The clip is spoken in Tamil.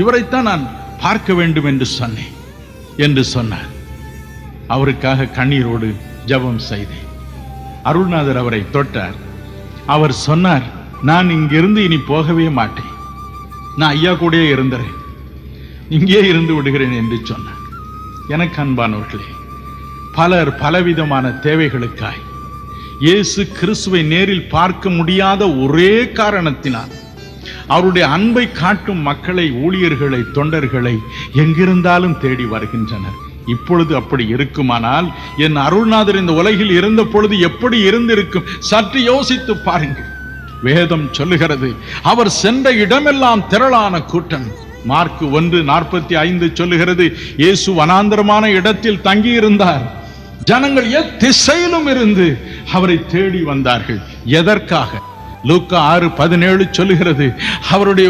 இவரைத்தான் நான் பார்க்க வேண்டும் என்று சொன்னேன் என்று சொன்னார். அவருக்காக கண்ணீரோடு ஜெபம் செய்தேன். அருள்நாதர் அவரை தொட்டார். அவர் சொன்னார், நான் இங்கிருந்து இனி போகவே மாட்டேன், நான் ஐயா கூடயே இருந்தேன், இங்கே இருந்து விடுகிறேன் என்று சொன்னார். எனக்கு அன்பானவர்களே, பலர் பலவிதமான தேவைகளுக்காய் இயேசு கிறிஸ்துவை நேரில் பார்க்க முடியாத ஒரே காரணத்தினால் அவருடைய அன்பை காட்டும் மக்களை, ஊழியர்களை, தொண்டர்களை எங்கிருந்தாலும் தேடி வருகின்றனர். இப்பொழுது அப்படி இருக்குமானால் என் அருள்நாதர் இந்த உலகில் இருந்த பொழுது எப்படி இருந்திருக்கும்? சற்று யோசித்து பாருங்கள். வேதம் சொல்லுகிறது, அவர் சென்ற இடமெல்லாம் திரளான கூட்டம். மார்க் 1:45 சொல்லுகிறது, இயேசு வனாந்தரமான இடத்தில் தங்கியிருந்தார். ஜனங்கள் எத்திசையிலும் இருந்து அவரை தேடி வந்தார்கள். எதற்காக? லூக்கா 6:17 சொல்லுகிறது, அவருடைய